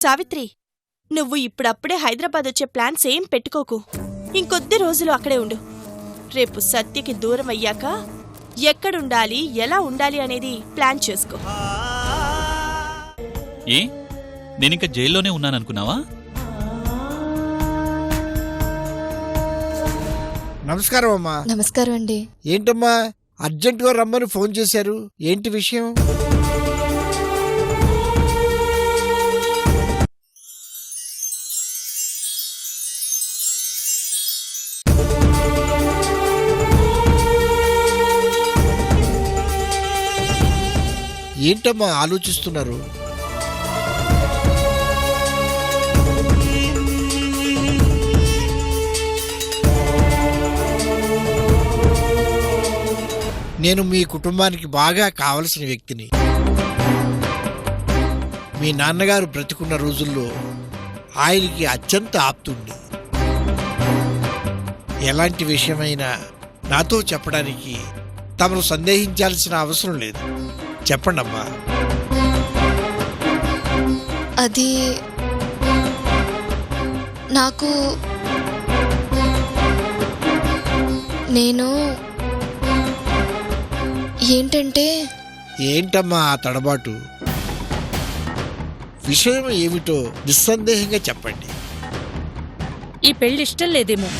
సావిత్రి, నువ్వు ఇప్పుడప్పుడే హైదరాబాద్ వచ్చే ప్లాన్స్ ఏం పెట్టుకోకు. ఇంకొద్ది రోజులు అక్కడే ఉండు. రేపు సత్యకి దూరం అయ్యాక ఎక్కడుండాలి, ఎలా ఉండాలి అనేది ప్లాన్ చేసుకో. ఏ నేనింక జైల్లోనే ఉన్నాననుకున్నావా? నమస్కారం అమ్మా. నమస్కారం అండి. ఏంటమ్మా అర్జెంటుగా రమ్మని ఫోన్ చేశారు? ఏంటి విషయం? ఏంటమ్మా ఆలోచిస్తున్నారు? నేను మీ కుటుంబానికి బాగా కావలసిన వ్యక్తిని. మీ నాన్నగారు బ్రతికున్న రోజుల్లో ఆయనకి అత్యంత ఆప్తుణ్ణి. ఎలాంటి విషయమైనా నాతో చెప్పడానికి తమను సందేహించాల్సిన అవసరం లేదు. చెప్పండమ్మా. అది నాకు ఏంటంటే. ఏంటమ్మా ఆ తడబాటు? విషయం ఏమిటో నిస్సందేహంగా చెప్పండి. ఈ పెళ్లి ఇష్టం లేదేమో.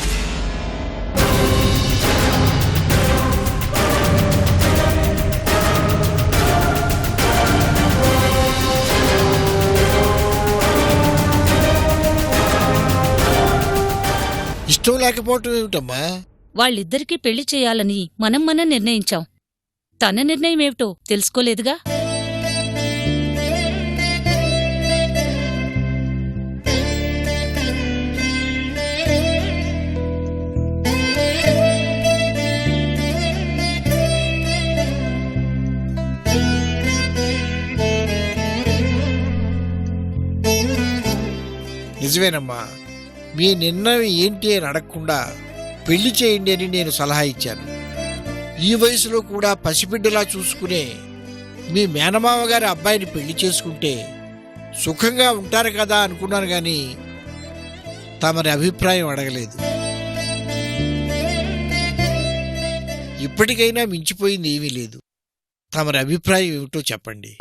ఇష్టం లేకపోవటం ఏమిటమ్మా? వాళ్ళిద్దరికీ పెళ్లి చేయాలని మనం నిర్ణయించాం. తన నిర్ణయం ఏమిటో తెలుసుకోలేదుగా. నిజమేనమ్మా. మీ నిర్ణయం ఏంటి అని అడగకుండా పెళ్లి చేయండి అని నేను సలహా ఇచ్చాను. ఈ వయసులో కూడా పసిబిడ్డలా చూసుకునే మీ మేనమామ గారి అబ్బాయిని పెళ్లి చేసుకుంటే సుఖంగా ఉంటారు కదా అనుకున్నాను, కానీ తమరి అభిప్రాయం అడగలేదు. ఇప్పటికైనా మించిపోయింది ఏమీ లేదు. తమరి అభిప్రాయం ఏమిటో చెప్పండి.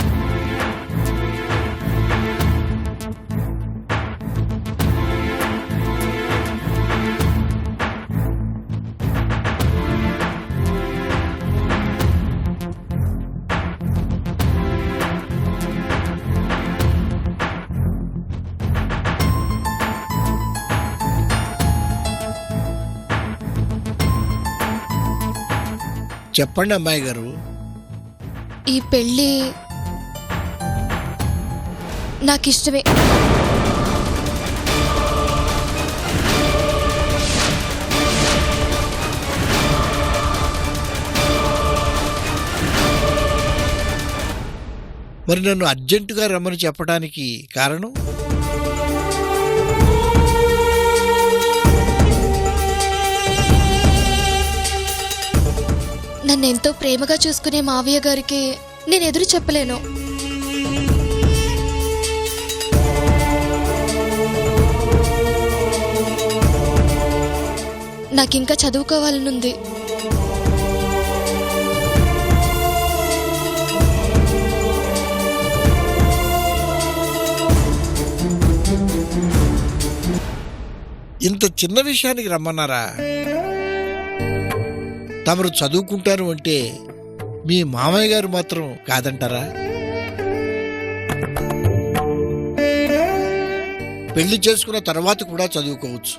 చెప్పండి అమ్మాయి గారు. ఈ పెళ్ళి నాకిష్టమే. మరి నన్ను అర్జెంటుగా రమ్మని చెప్పడానికి కారణం? నన్నెంతో ప్రేమగా చూసుకునే మావయ్య గారికి నేను ఎదురు చెప్పలేను. నాకింకా చదువుకోవాలనుంది. ఇంత చిన్న విషయానికి రమ్మన్నారా? తమరు చదువుకుంటారు అంటే మీ మామయ్య గారు మాత్రం కాదంటారా? పెళ్లి చేసుకున్న తర్వాత కూడా చదువుకోవచ్చు.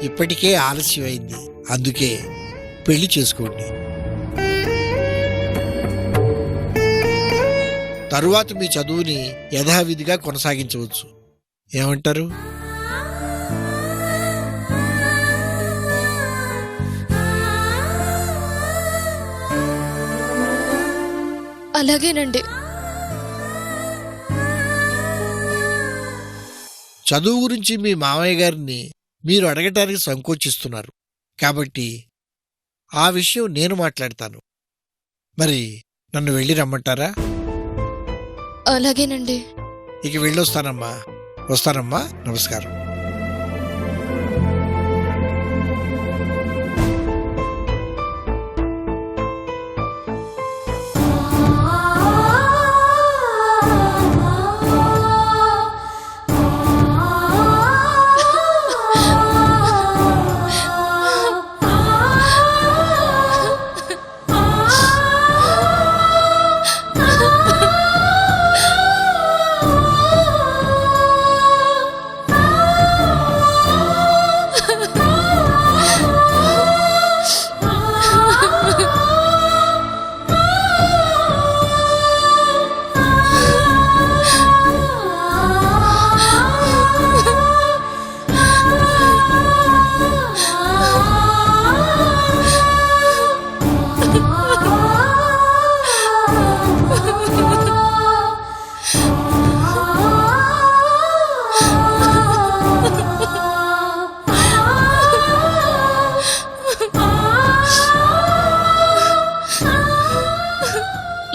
ఇప్పటికే ఆలస్యమైంది, అందుకే పెళ్లి చేసుకోండి. తరువాత మీ చదువుని యథావిధిగా కొనసాగించవచ్చు. ఏమంటారు? అలాగేనండి. చదువు గురించి మీ మామయ్య గారిని మీరు అడగటానికి సంకోచిస్తున్నారు కాబట్టి ఆ విషయం నేను మాట్లాడతాను. మరి నన్ను వెళ్ళి రమ్మంటారా? అలాగేనండి. ఇక వెళ్ళొస్తానమ్మా. వస్తానమ్మా. నమస్కారం.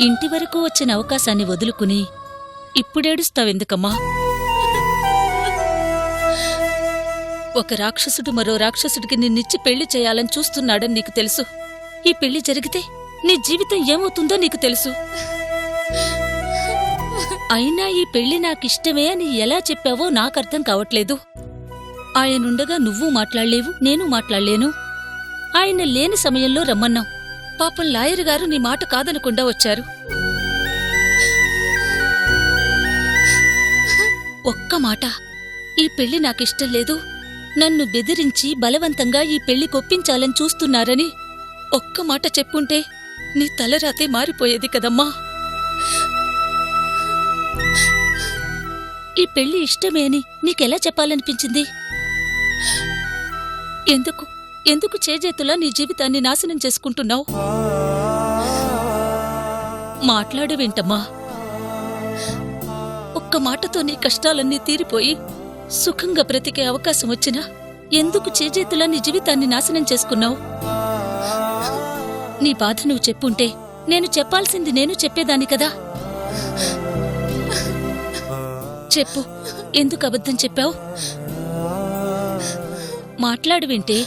ఇంటి వరకు వచ్చిన అవకాశాన్ని వదులుకుని ఇప్పుడేడుస్తావెందుకమ్మా? ఒక రాక్షసుడు మరో రాక్షసుడికి నిన్నిచ్చి పెళ్లి చేయాలని చూస్తున్నాడని నీకు తెలుసు. ఈ పెళ్లి జరిగితే నీ జీవితం ఏమవుతుందో నీకు తెలుసు. అయినా ఈ పెళ్లి నాకిష్టమే అని ఎలా చెప్పావో నాకర్థం కావట్లేదు. ఆయనుండగా నువ్వు మాట్లాడలేవు, నేను మాట్లాడలేను. ఆయన లేని సమయంలో రమ్మన్నాం. పాపం లాయర్ గారు నీ మాట కాదనకుండా వచ్చారు. ఒక్క మాట, ఈ పెళ్లి నాకిష్టం లేదు, నన్ను బెదిరించి బలవంతంగా ఈ పెళ్లి కొప్పించాలని చూస్తున్నారని ఒక్క మాట చెప్పుంటే నీ తలరాతే మారిపోయేది కదమ్మా. ఈ పెళ్లి ఇష్టమే అని నీకెలా చెప్పాలనిపించింది? ఎందుకు చేజేతులా నీ జీవితాన్ని నాశనం చేసుకుంటున్నావు? మాట్లాడవేంటమ్మా? ఒక్క మాటతో నీ కష్టాలన్నీ తీరిపోయి సుఖంగా బ్రతికే అవకాశం వచ్చినా ఎందుకు చేజేతులా నీ జీవితాన్ని నాశనం చేసుకున్నావు? నీ బాధ నువ్వు చెప్పుంటే నేను చెప్పాల్సింది నేను చెప్పేదాన్ని కదా. చెప్పు, ఎందుకు అబద్ధం చెప్పావు? మాట్లాడవేంటే?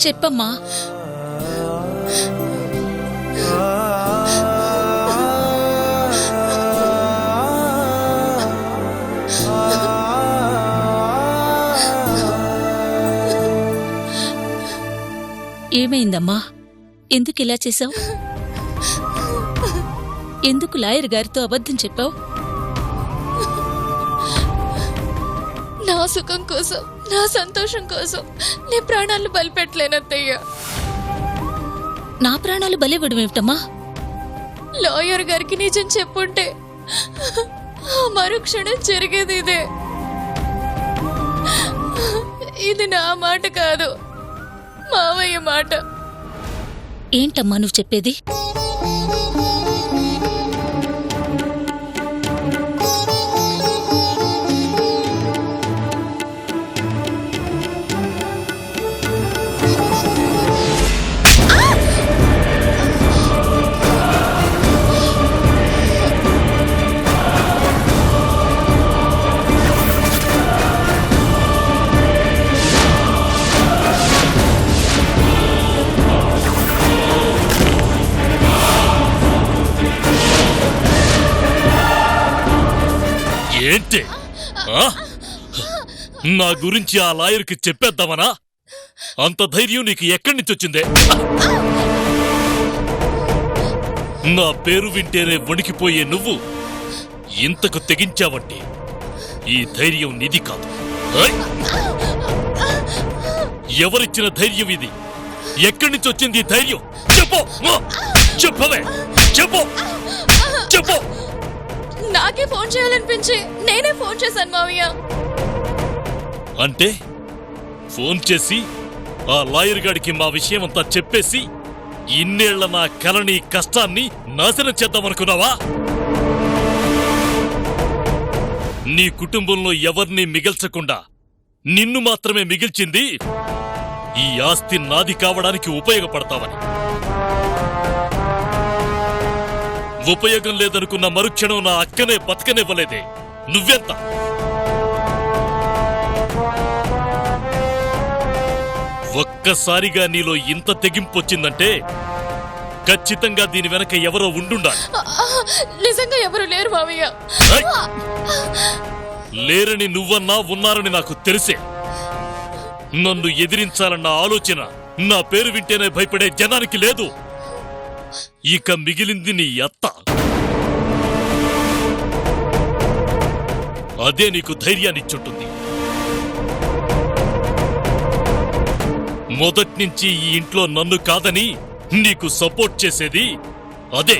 చెప్పమ్మా. ఏమైందమ్మా? ఎందుకిలా చేశావు? ఎందుకు లాయర్ గారితో అబద్ధం చెప్పావు? నా సుఖం కోసం, నా సంతోషం కోసం నీ ప్రాణాలు బలిపెట్టలేనత్తయ్య. నా ప్రాణాలు బలివ్వడమేమిటమ్మా? లాయర్ గారికి నిజం చెప్పుంటే ఆ మరుక్షణం జరిగేది ఇదే. ఇది నా మాట కాదు, మావయ్య మాట. ఏంటమ్మా నువ్వు చెప్పేది? ఏంటి? నా గురించి ఆ లాయర్కి చెప్పేద్దామనా? అంత ధైర్యం నీకు ఎక్కడి నుంచి వచ్చిందే? నా పేరు వింటేనే వణికిపోయే నువ్వు ఇంతకు తెగించావంటే ఈ ధైర్యం నీది కాదు. ఎవరిచ్చిన ధైర్యం ఇది? ఎక్కడి నుంచి వచ్చింది ఈ ధైర్యం? చెప్పు, చెప్పవే, చెప్పు, చెప్పు. నాకే ఫోన్ చేయాలనిపించి నేనే ఫోన్ చేశాను మావయ్య. అంటే ఫోన్ చేసి ఆ లాయర్ గాడికి మా విషయం అంతా చెప్పేసి ఇన్నేళ్ల నా కలని కష్టాన్ని నాశనం చేద్దామనుకున్నావా? నీ కుటుంబంలో ఎవరిని మిగల్చకుండా నిన్ను మాత్రమే మిగిల్చింది ఈ ఆస్తి నాది కావడానికి ఉపయోగపడతావని. ఉపయోగం లేదనుకున్న మరుక్షణం నా అక్కనే బతకనివ్వలేదే. నువ్వెంత? ఒక్కసారిగా నీలో ఇంత తెగింపొచ్చిందంటే ఖచ్చితంగా దీని వెనక ఎవరో ఉండుండాలి. నిజంగా ఎవరు లేరు మావయ్య. ఏయ్! లేరని నువ్వన్నా ఉన్నారని నాకు తెలిసే. నన్ను ఎదిరించాలన్న ఆలోచన నా పేరు వింటేనే భయపడే జనానికి లేదు. ఇక మిగిలింది నీ అత్త. అదే నీకు ధైర్యాన్నిచ్చుంటుంది. మొదట్నుంచి ఈ ఇంట్లో నన్ను కాదని నీకు సపోర్ట్ చేసేది అదే.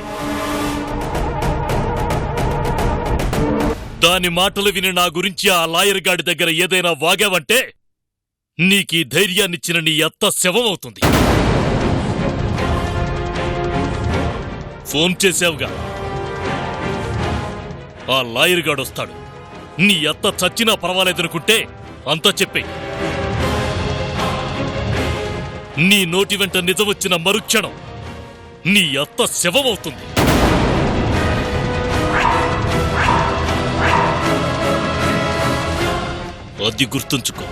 దాని మాటలు విని నా గురించి ఆ లాయర్ గాడి దగ్గర ఏదైనా వాగావంటే నీకీ ధైర్యాన్నిచ్చిన నీ అత్త శవమవుతుంది. ఫోన్ చేసావుగా, ఆ లాయర్ గాడొస్తాడు. నీ అత్త చచ్చినా పర్వాలేదనుకుంటే అంతా చెప్పేయ్. నీ నోటి వెంట నిజమొచ్చిన మరుక్షణం నీ అత్త శవమవుతుంది. అది గుర్తుంచుకో,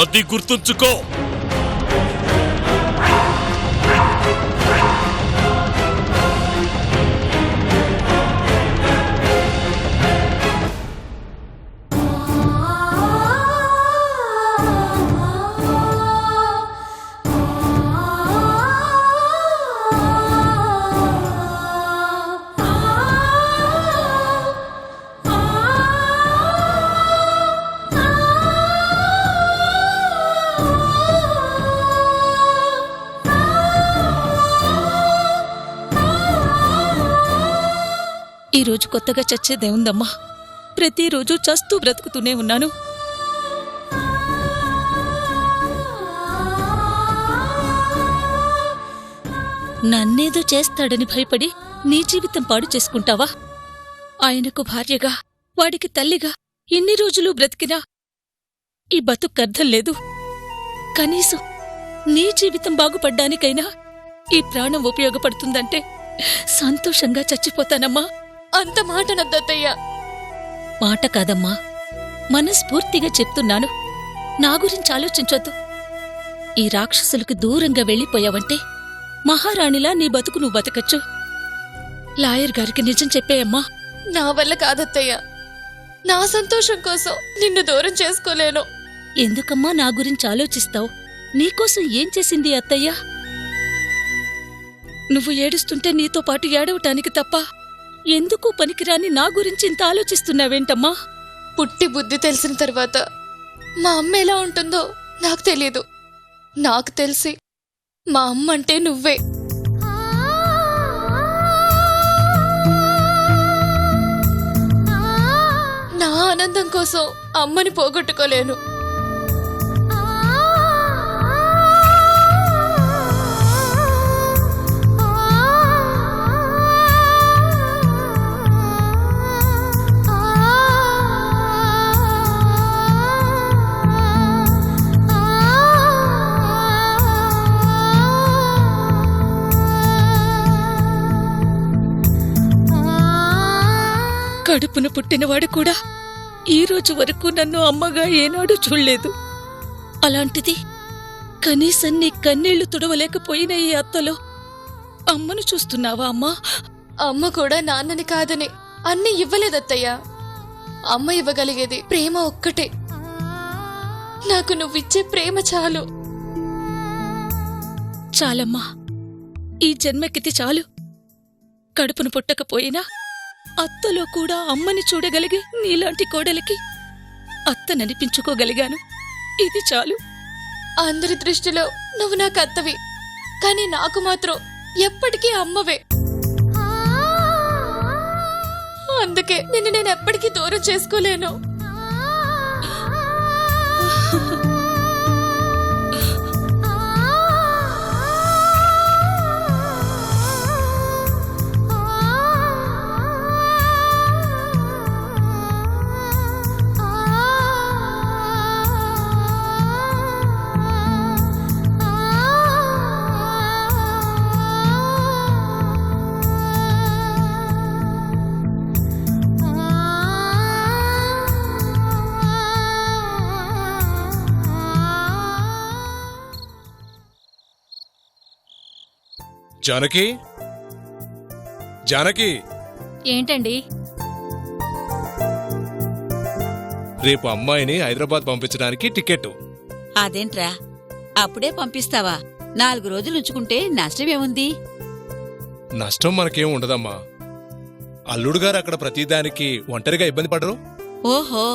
అది గుర్తుంచుకో. ఈరోజు కొత్తగా చచ్చేదేముందమ్మా? ప్రతిరోజు చస్తూ బ్రతుకుతూనే ఉన్నాను. నన్నేదో చేస్తాడని భయపడి నీ జీవితం పాడు చేసుకుంటావా? ఆయనకు భార్యగా, వాడికి తల్లిగా ఇన్ని రోజులు బ్రతికినా ఈ బతుకర్థం లేదు. కనీసం నీ జీవితం బాగుపడ్డానికైనా ఈ ప్రాణం ఉపయోగపడుతుందంటే సంతోషంగా చచ్చిపోతానమ్మా. అంత మాట నద్దయ్యా. మాట కాదమ్మా, మనస్ఫూర్తిగా చెప్తున్నాను. నా గురించి ఆలోచించొద్దు. ఈ రాక్షసులకు దూరంగా వెళ్ళిపోయావంటే మహారాణిలా నీ బతుకు నువ్వు బతకచ్చు. లాయర్ గారికి నిజం చెప్పేయమ్మా. నా వల్ల కాదత్తయ్యా. నా సంతోషం కోసం నిన్ను దూరం చేసుకోలేను. ఎందుకమ్మా నా గురించి ఆలోచిస్తావు? నీకోసం ఏం చేసింది అత్తయ్య? నువ్వు ఏడుస్తుంటే నీతో పాటు ఏడవటానికి తప్ప ఎందుకు పనికిరాని నా గురించి ఇంత ఆలోచిస్తున్నావేంటమ్మా? పుట్టి బుద్ధి తెలిసిన తర్వాత మా అమ్మ ఎలా ఉంటుందో నాకు తెలీదు. నాకు తెలిసి మా అమ్మ అంటే నువ్వే. నా ఆనందం కోసం అమ్మని పోగొట్టుకోలేను. కడుపున పుట్టినవాడు కూడా ఈ రోజు వరకు నన్ను అమ్మగా ఏనాడూ చూడలేదు. అలాంటిది కనీసం నీ కన్నీళ్లు తుడవలేకపోయిన ఈ అత్తలో అమ్మను చూస్తున్నావా అమ్మా? అమ్మ కూడా నాన్నని కాదని అన్నీ ఇవ్వలేదత్తయ్యా. అమ్మ ఇవ్వగలిగేది ప్రేమ ఒక్కటే. నాకు నువ్విచ్చే ప్రేమ చాలు. చాలమ్మా, ఈ జన్మకిది చాలు. కడుపును పుట్టకపోయినా అత్తలో కూడా అమ్మని చూడగలిగి నీలాంటి కోడలికి అత్తననిపించుకోగలిగాను. ఇది చాలు. అందరి దృష్టిలో నువ్వు నాకు అత్తవి, కానీ నాకు మాత్రం ఎప్పటికీ అమ్మవే. అందుకే నిన్ను నేను ఎప్పటికీ దూరం చేసుకోలేను. జానకి జానకి ఏంటండి? రేపు అమ్మాయిని హైదరాబాద్ పంపించడానికి టికెట్. అదేంట్రా అప్పుడే పంపిస్తావా? 4 రోజులు ఉంచుకుంటే నష్టమేముంది? నష్టం మనకేం ఉండదమ్మా. అల్లుడు గారు అక్కడ ప్రతిదానికి ఒంటరిగా ఇబ్బంది పడరు. ఓహో,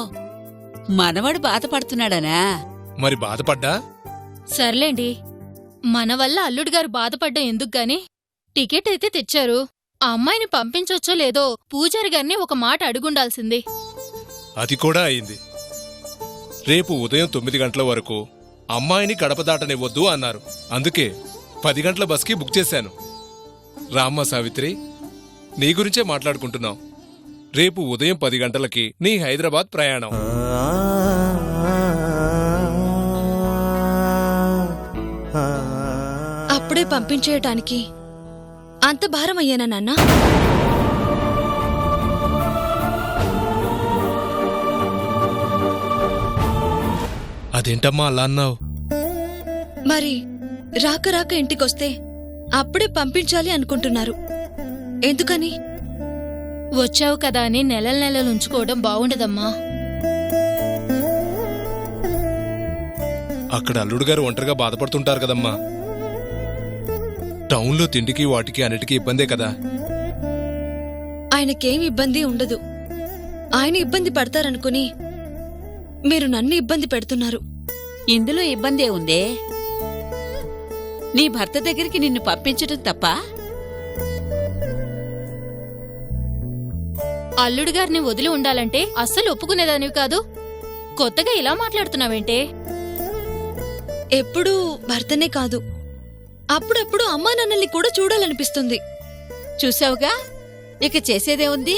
మనవడు బాధపడుతున్నాడనా? మరి బాధపడ్డా సర్లేండి, మన వల్ల అల్లుడు గారు బాధపడ్డం ఎందుకు గాని టికెట్ అయితే తెచ్చారు. ఆ అమ్మాయిని పంపించొచ్చో లేదో పూజారి గారిని ఒక మాట అడుగుండాల్సింది. అది కూడా అయింది. రేపు ఉదయం 9 గంటల వరకు అమ్మాయిని గడప దాటనివ్వద్దు అన్నారు. అందుకే 10 గంటల బస్కి బుక్ చేశాను. రామ్మ సావిత్రి, నీ గురించే మాట్లాడుకుంటున్నాం. రేపు ఉదయం 10 గంటలకి నీ హైదరాబాద్ ప్రయాణం. అప్పుడే పంపించేయటానికి అంత భారం అయ్యానా నాన్న? అదేంటమ్మా అలా అన్నావు? మరి రాక రాక ఇంటికొస్తే అప్పుడే పంపించాలి అనుకుంటున్నారు. ఎందుకని? వచ్చావు కదా అని నెలలు ఉంచుకోవడం బావుండదమ్మా. అక్కడ అల్లుడు గారు ఒంటరిగా బాధపడుతుంటారు కదమ్మా. టౌన్లో తిండికి వాటికి అన్నిటికీ ఇబ్బందే కదా. ఆయనకేం ఇబ్బంది ఉండదు. ఆయన ఇబ్బంది పడతారనుకుని మీరు నన్ను ఇబ్బంది పెడుతున్నారు. ఇందులో ఇబ్బందే ఉందే? నీ భర్త దగ్గరికి నిన్ను పంపించటం తప్ప? అల్లుడు గారిని వదిలి ఉండాలంటే అస్సలు ఒప్పుకునేదానివి కాదు. కొత్తగా ఇలా మాట్లాడుతున్నావేంటే? ఎప్పుడూ భర్తనే కాదు, అప్పుడప్పుడు అమ్మా నాన్నల్ని కూడా చూడాలనిపిస్తుంది. చూసావుగా, ఇక చేసేదే ఉంది?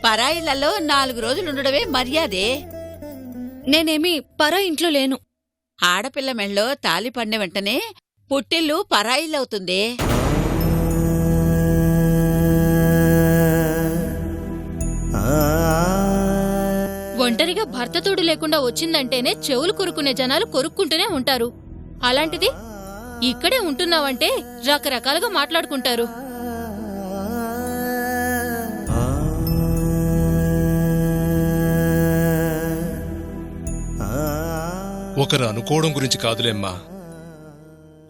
పరాయిళ్లలో 4 రోజులుండడమే మర్యాదే. నేనేమీ పరా ఇంట్లో లేను. ఆడపిల్ల మెళ్ళో తాలి పడిన వెంటనే పుట్టిల్లు పరాయిల్లవుతుందే. ఒంటరిగా భర్త తోడు లేకుండా వచ్చిందంటేనే చెవులు కొరుకునే జనాలు కొరుక్కుంటూనే ఉంటారు. అలాంటిది ఇక్కడే ఉంటున్నావంటే రకరకాలుగా మాట్లాడుకుంటారు. ఒకరు అనుకోవడం గురించి కాదులేమ్మా.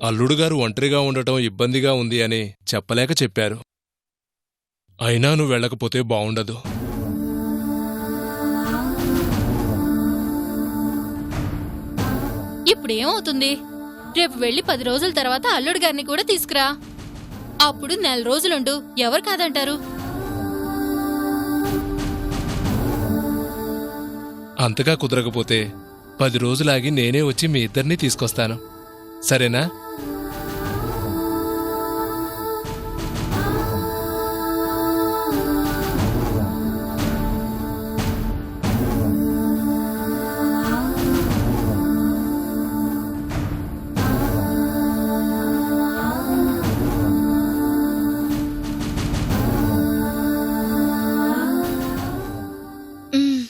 అల్లుడు గారు ఒంటరిగా ఉండటం ఇబ్బందిగా ఉంది అని చెప్పలేక చెప్పారు. అయినా నువ్వు వెళ్ళకపోతే బావుండదు. ఇప్పుడేమవుతుంది? రేపు వెళ్లి 10 రోజుల తర్వాత అల్లుడు గారిని కూడా తీసుకురా. అప్పుడు 4 రోజులుండు. ఎవరు కాదంటారు? అంతగా కుదరకపోతే 10 రోజులాగి నేనే వచ్చి మీ ఇద్దరినీ తీసుకొస్తాను. సరేనా? మ్మ్.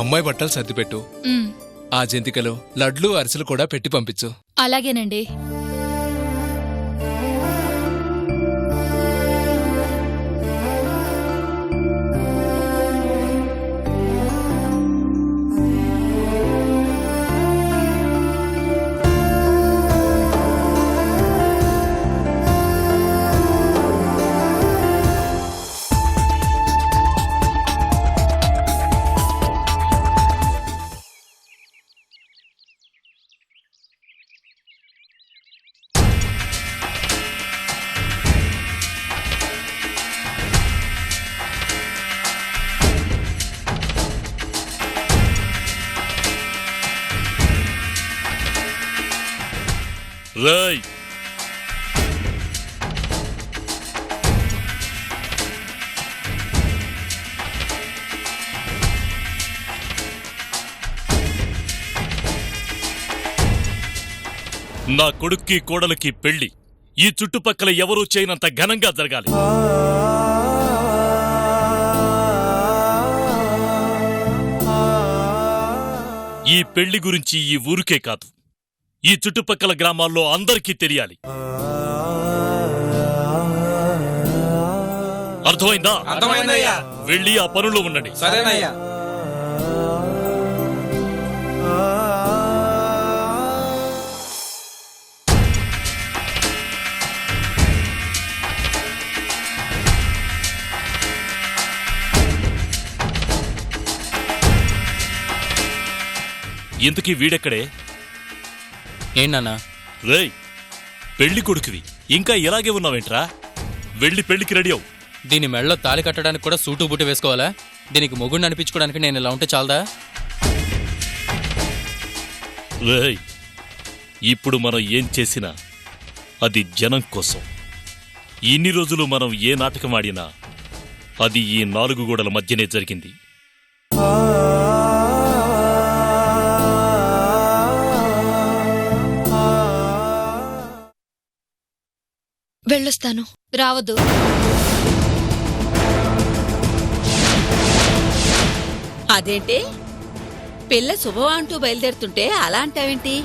అమ్మాయి బట్టలు సర్దిపెట్టు. ఉమ్, ఆ జంతికలు, లడ్లు, అరిసెలు కూడా పెట్టి పంపించు. అలాగేనండి. రాయ్, నా కొడుక్కి కోడలికి పెళ్లి ఈ చుట్టుపక్కల ఎవరూ చేయనంత ఘనంగా జరగాలి. ఈ పెళ్లి గురించి ఈ ఊరికే కాదు, ఈ చుట్టుపక్కల గ్రామాల్లో అందరికీ తెలియాలి. అర్థమైందా? అర్థమైందయ్యా. వెళ్ళి ఆ పనుల్లో ఉండండి. సరేనయ్యా. ఇంతకీ వీడెక్కడే? ఏంటన్నా? రేయ్, పెళ్లి కొడుకువి ఇంకా ఇలాగే ఉన్నావేంట్రా? వెళ్ళి పెళ్లికి రెడీ అవు. దీని మెడలో తాళి కట్టడానికి కూడా సూటు బూటు వేసుకోవాలా? దీనికి మొగుడిని అనిపించుకోవడానికి నేను ఇలా ఉంటే చాలదా? రేయ్, ఇప్పుడు మనం ఏం చేసినా అది జనం కోసం. ఇన్ని రోజులు మనం ఏ నాటకం ఆడినా అది ఈ 4 గోడల మధ్యనే జరిగింది. వెళ్ళొస్తాను. రావద్దు. అదేంటి పిల్ల శుభవా అంటూ బయలుదేరుతుంటే అలా అంటావేంటి?